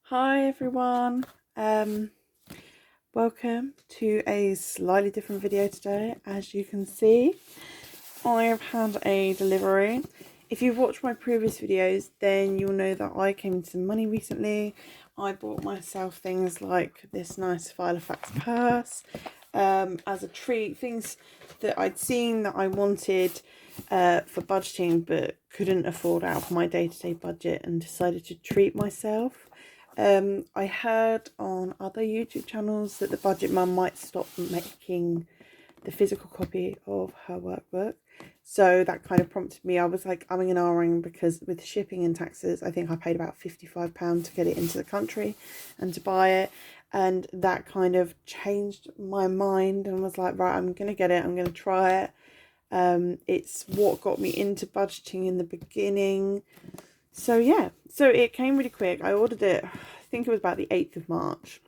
Hi everyone, welcome to a slightly different video today. As you can see, I've had a delivery. If you've watched my previous videos, then you'll know that I came into money recently. I bought myself things like this nice Filofax purse as a treat, things that I'd seen that I wanted for budgeting but couldn't afford out of my day-to-day budget, and decided to treat myself. I heard on other YouTube channels that the budget mum might stop making the physical copy of her workbook. So that kind of prompted me. I was like umming and ahhing because with shipping and taxes, I think I paid about £55 to get it into the country and to buy it. And that kind of changed my mind and was like, right, I'm going to get it. I'm going to try it. It's what got me into budgeting in the beginning. So yeah, so it came really quick. I ordered it, I think it was about the 8th of March.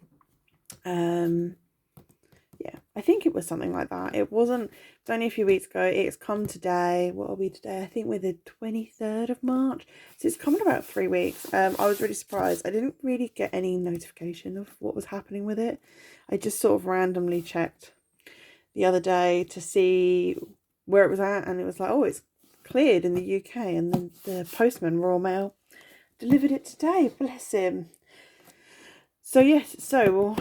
Yeah, I think it was something like that. It wasn't, it's only a few weeks ago. It's come today. What are we today? I think we're the 23rd of March. So it's come in about 3 weeks. I was really surprised. I didn't really get any notification of what was happening with it. I just sort of randomly checked the other day to see where it was at, and it was like, oh, it's cleared in the UK, and then the postman, Royal Mail, delivered it today. Bless him. So yes, so we'll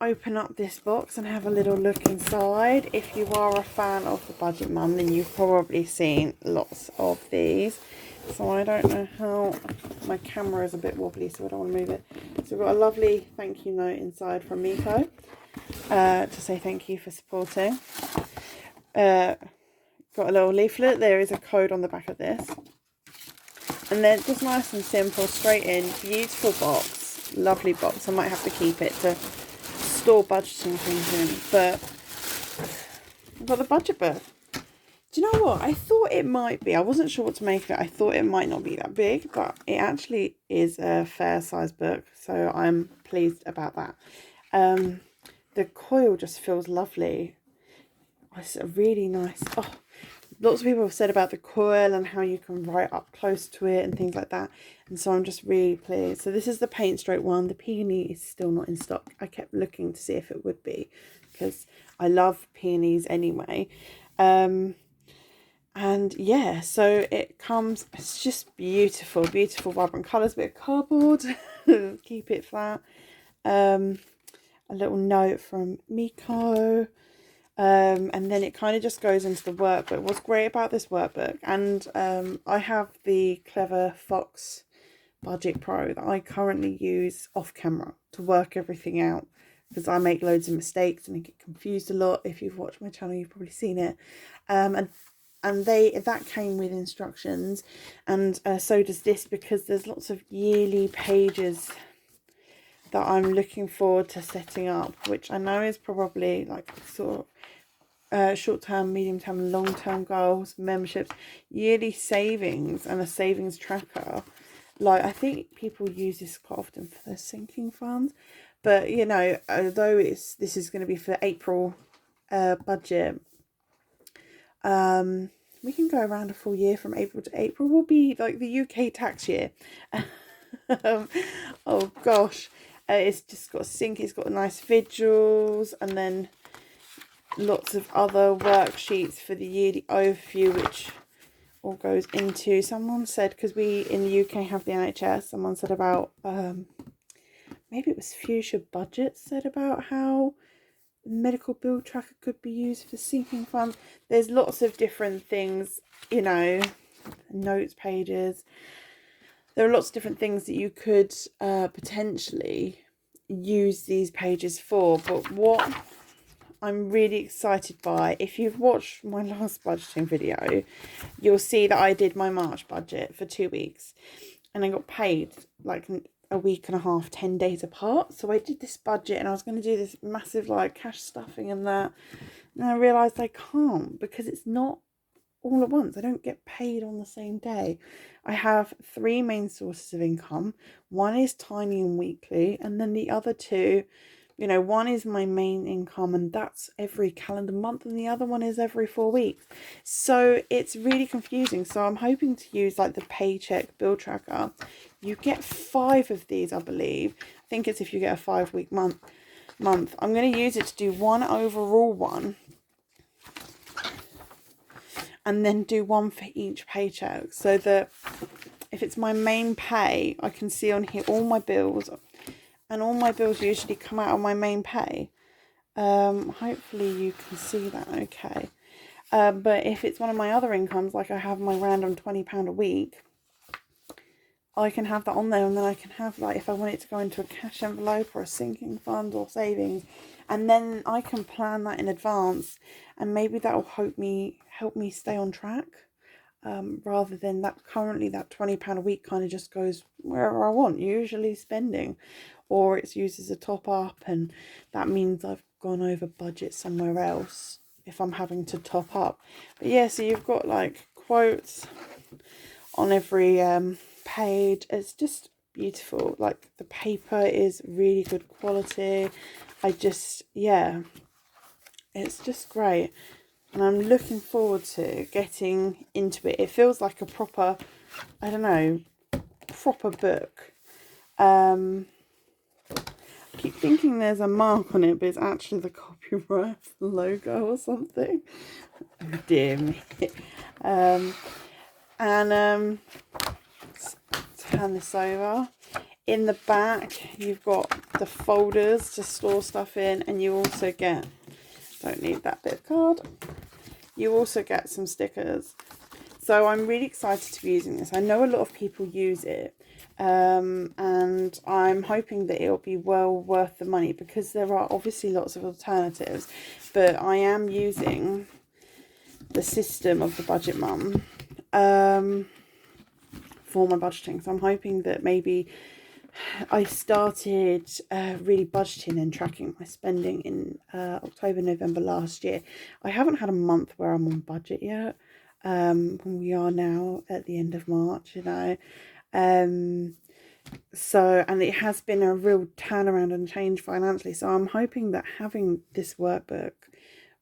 open up this box and have a little look inside. If you are a fan of the Budget Mum, then you've probably seen lots of these. So I don't know how, my camera is a bit wobbly, so I don't want to move it. So we've got a lovely thank you note inside from Miko to say thank you for supporting. Got a little leaflet. There is a code on the back of this. And then just nice and simple, straight in, beautiful box, lovely box. I might have to keep it to store budgeting things in, but I've got the budget book. Do you know what? I thought it might be, I wasn't sure what to make of it. I thought it might not be that big, but it actually is a fair size book, so I'm pleased about that. The coil just feels lovely. It's a really nice, lots of people have said about the coil and how you can write up close to it and things like that. And so I'm just really pleased. So this is the paint stroke one. The peony is still not in stock. I kept looking to see if it would be, because I love peonies anyway. And yeah, so it comes, it's just beautiful, beautiful, vibrant colours, bit of cardboard, keep it flat. A little note from Miko. And then it kind of just goes into the workbook. What's great about this workbook, and I have the Clever Fox Budget Pro that I currently use off camera to work everything out, because I make loads of mistakes and I get confused a lot. If you've watched my channel, you've probably seen it. And that came with instructions, and so does this, because there's lots of yearly pages that I'm looking forward to setting up, which I know is probably like sort of short-term, medium-term, long-term goals, memberships, yearly savings, and a savings tracker. Like, I think people use this quite often for their sinking funds, but you know, although this is going to be for April budget, we can go around a full year. From April to April will be like the UK tax year. Oh gosh. It's just got a sync, it's got nice visuals, and then lots of other worksheets for the yearly overview, which all goes into, someone said, because we in the UK have the NHS, someone said about, maybe it was Fuchsia Budget, said about how medical bill tracker could be used for sinking funds. There's lots of different things, you know, notes pages. There are lots of different things that you could potentially use these pages for, but what I'm really excited by, if you've watched my last budgeting video, you'll see that I did my March budget for 2 weeks, and I got paid like a week and a half, 10 days apart. So I did this budget, and I was going to do this massive like cash stuffing and that, and I realised I can't, because it's not all at once. I don't get paid on the same day. I have 3 main sources of income. One is tiny and weekly, and then the other two, you know, one is my main income, and that's every calendar month, and the other one is every 4 weeks. So it's really confusing. So I'm hoping to use like the Paycheck bill tracker You get 5 of these, I believe. I think it's if you get a 5-week month. I'm going to use it to do one overall one, and then do one for each paycheck, so that if it's my main pay, I can see on here all my bills, and all my bills usually come out of my main pay. Hopefully you can see that okay. But if it's one of my other incomes, like I have my random £20 a week, I can have that on there, and then I can have, like, if I want it to go into a cash envelope or a sinking fund or savings, and then I can plan that in advance, and maybe that will help me stay on track, rather than that currently that £20 a week kind of just goes wherever I want, usually spending, or it's used as a top up, and that means I've gone over budget somewhere else if I'm having to top up. But yeah, so you've got like quotes on every page. It's just beautiful. Like, the paper is really good quality. Yeah, it's just great, and I'm looking forward to getting into it. It feels like a proper, I don't know, proper book. I keep thinking there's a mark on it, but it's actually the copyright logo or something. Oh, dear me. Turn this over. In the back, you've got the folders to store stuff in, and you also get, don't need that bit of card, you also get some stickers. So I'm really excited to be using this. I know a lot of people use it, and I'm hoping that it'll be well worth the money, because there are obviously lots of alternatives, but I am using the system of the Budget Mum for my budgeting. So I'm hoping that maybe I started really budgeting and tracking my spending in October, November last year. I haven't had a month where I'm on budget yet. We are now at the end of March, you know. So, and it has been a real turnaround and change financially. So I'm hoping that having this workbook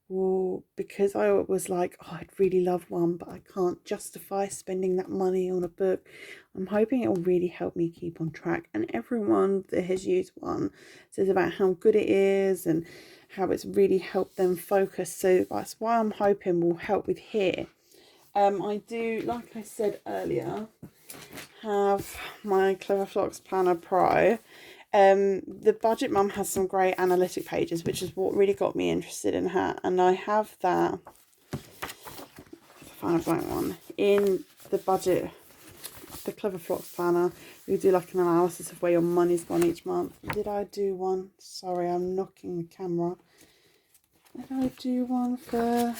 will, because I was like, oh, I'd really love one, but I can't justify spending that money on a book. I'm hoping it will really help me keep on track. And everyone that has used one says about how good it is and how it's really helped them focus. So that's why I'm hoping will help with here. I do, like I said earlier, have my Cleverflocks Planner Pro. The Budget Mum has some great analytic pages, which is what really got me interested in her. And I have that, find a blank one, in the budget, the Cleverflocks Planner. You do like an analysis of where your money's gone each month. Did I do one? Sorry, I'm knocking the camera. Did I do one for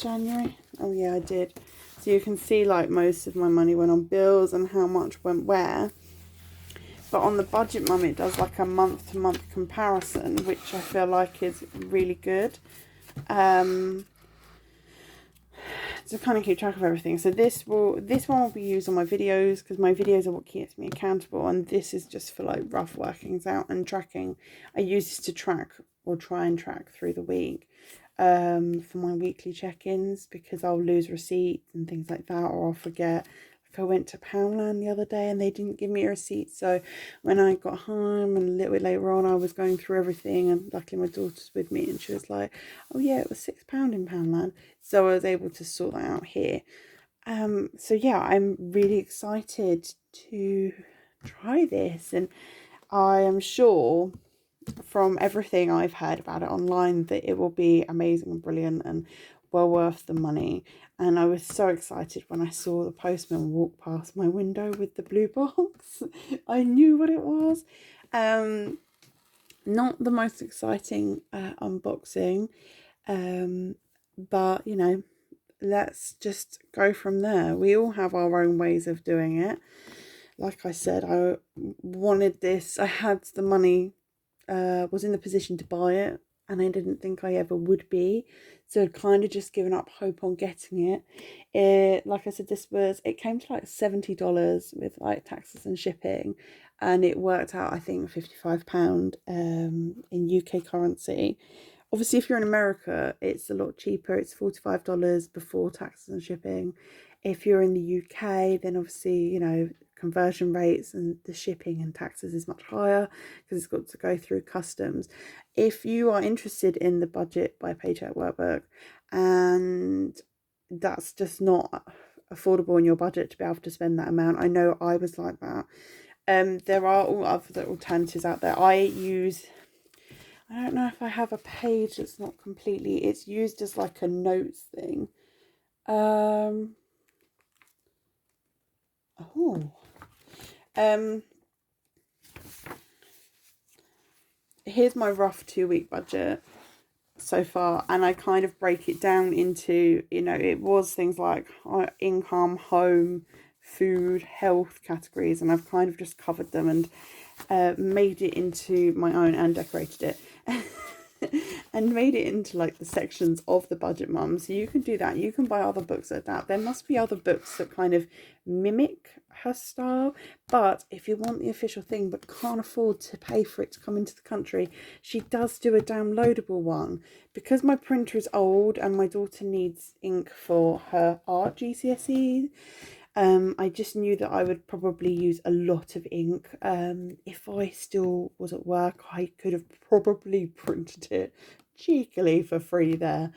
January? Oh yeah, I did. So you can see like most of my money went on bills and how much went where. But on the Budget Mum, it does like a month-to-month comparison, which I feel like is really good. To kind of keep track of everything. So this one will be used on my videos, because my videos are what keeps me accountable, and this is just for like rough workings out and tracking. I use this to track, or try and track, through the week, for my weekly check-ins, because I'll lose receipts and things like that, or I'll forget. Like I went to Poundland the other day and they didn't give me a receipt, so when I got home and a little bit later on, I was going through everything, and luckily my daughter's with me and she was like, oh yeah, it was £6 in Poundland, so I was able to sort that out here. So yeah, I'm really excited to try this, and I am sure from everything I've heard about it online that it will be amazing and brilliant and well worth the money. And I was so excited when I saw the postman walk past my window with the blue box. I knew what it was. Not the most exciting unboxing, but you know, let's just go from there. We all have our own ways of doing it. Like I said, I wanted this. I had the money, was in the position to buy it, and I didn't think I ever would be, so I'd kind of just given up hope on getting it. Like I said, it came to like $70 with like taxes and shipping, and it worked out, I think, £55 in UK currency. Obviously, if you're in America, it's a lot cheaper. It's $45 before taxes and shipping. If you're in the UK, then obviously, you know, conversion rates and the shipping and taxes is much higher because it's got to go through customs. If you are interested in the budget by Paycheck Workbook and that's just not affordable in your budget to be able to spend that amount, I know I was like that. There are all other alternatives out there. I don't know if I have a page that's not completely, it's used as like a notes thing. Here's my rough 2-week budget so far, and I kind of break it down into, you know, it was things like income, home, food, health categories, and I've kind of just covered them and made it into my own and decorated it and made it into like the sections of the Budget Mum. So you can do that. You can buy other books like that. There must be other books that kind of mimic her style, but if you want the official thing but can't afford to pay for it to come into the country, she does do a downloadable one. Because my printer is old and my daughter needs ink for her art GCSE, I just knew that I would probably use a lot of ink. If I still was at work, I could have probably printed it cheekily for free there.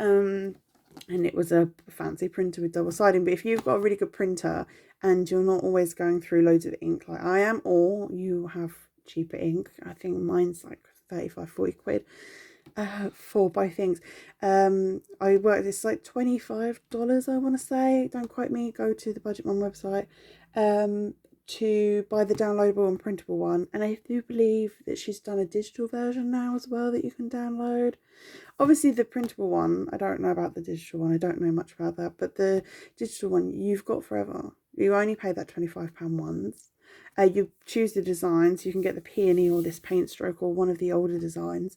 And it was a fancy printer with double siding. But if you've got a really good printer and you're not always going through loads of ink like I am, or you have cheaper ink, I think mine's like 35-40 quid. For both things. I worked, it's like $25, I want to say, don't quote me, go to the Budget Mum website to buy the downloadable and printable one, and I do believe that she's done a digital version now as well that you can download. Obviously the printable one, I don't know about the digital one, I don't know much about that, but the digital one you've got forever. You only pay that £25 once. You choose the designs, you can get the peony or this paint stroke or one of the older designs.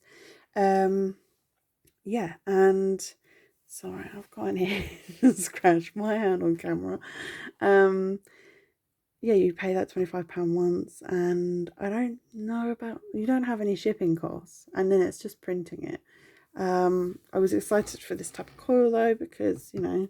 Yeah, and sorry, I've got an ear scratch my hand on camera. Yeah, you pay that £25 once, and I don't know about, you don't have any shipping costs, and then it's just printing it. I was excited for this type of coil though, because, you know,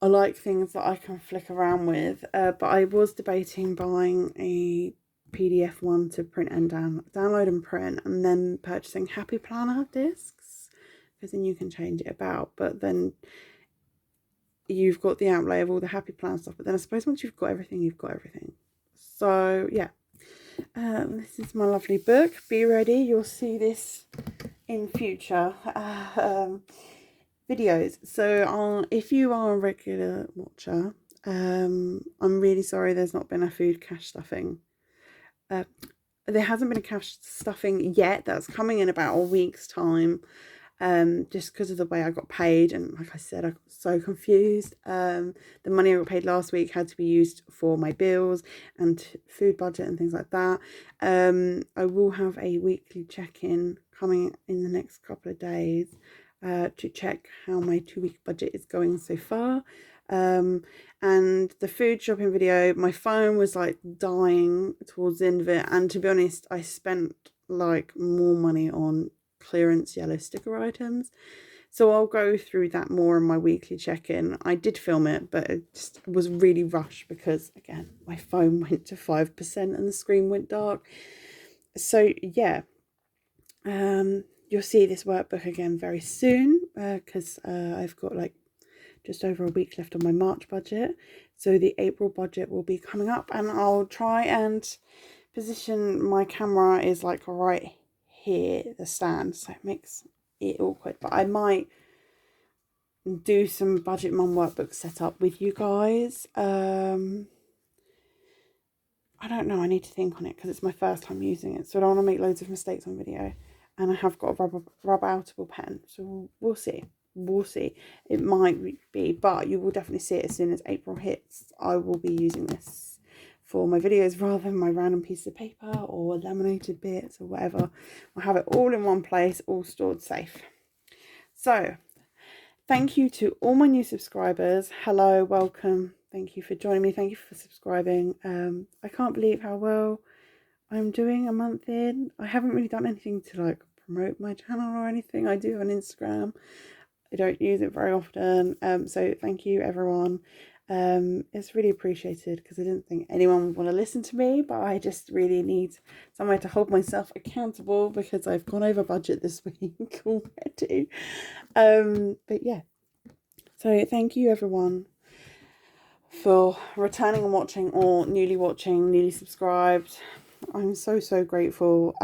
I like things that I can flick around with, but I was debating buying a PDF one to print and download and print, and then purchasing Happy Planner discs, because then you can change it about. But then you've got the outlay of all the Happy Planner stuff, but then I suppose once you've got everything, you've got everything. So yeah, this is my lovely book. Be ready, you'll see this in future videos. So if you are a regular watcher, I'm really sorry there's not been a food cache stuffing. There hasn't been a cache stuffing yet. That's coming in about a week's time, just because of the way I got paid, and like I said, I got so confused. The money I got paid last week had to be used for my bills and food budget and things like that. I will have a weekly check-in coming in the next couple of days to check how my 2-week budget is going so far. And the food shopping video, my phone was like dying towards the end of it, and to be honest, I spent like more money on clearance yellow sticker items, so I'll go through that more in my weekly check-in. I did film it, but it just was really rushed because, again, my phone went to 5% and the screen went dark. So yeah, you'll see this workbook again very soon, because I've got like just over a week left on my March budget. So the April budget will be coming up, and I'll try and position my camera is like right here, the stand, so it makes it awkward. But I might do some Budget Mum workbook setup with you guys. I don't know, I need to think on it because it's my first time using it, so I don't want to make loads of mistakes on video. And I have got a rub outable pen, so we'll see. We'll see. It might be, but you will definitely see it as soon as April hits. I will be using this for my videos rather than my random piece of paper or laminated bits or whatever. I'll have it all in one place, all stored safe. So thank you to all my new subscribers. Hello, welcome. Thank you for joining me. Thank you for subscribing. I can't believe how well I'm doing a month in. I haven't really done anything to like promote my channel or anything. I do have an Instagram. I don't use it very often. So thank you, everyone. It's really appreciated, because I didn't think anyone would want to listen to me, but I just really need somewhere to hold myself accountable, because I've gone over budget this week already. But yeah, so thank you, everyone, for returning and watching, or newly watching, newly subscribed. I'm so grateful.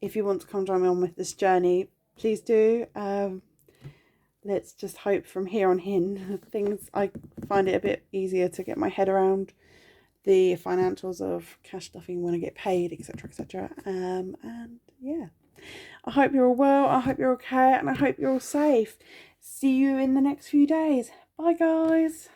If you want to come join me on with this journey, please do. Let's just hope from here on in I find it a bit easier to get my head around the financials of cash stuffing when I get paid, etc, etc. And yeah, I hope you're all well, I hope you're okay, and I hope you're all safe. See you in the next few days. Bye, guys.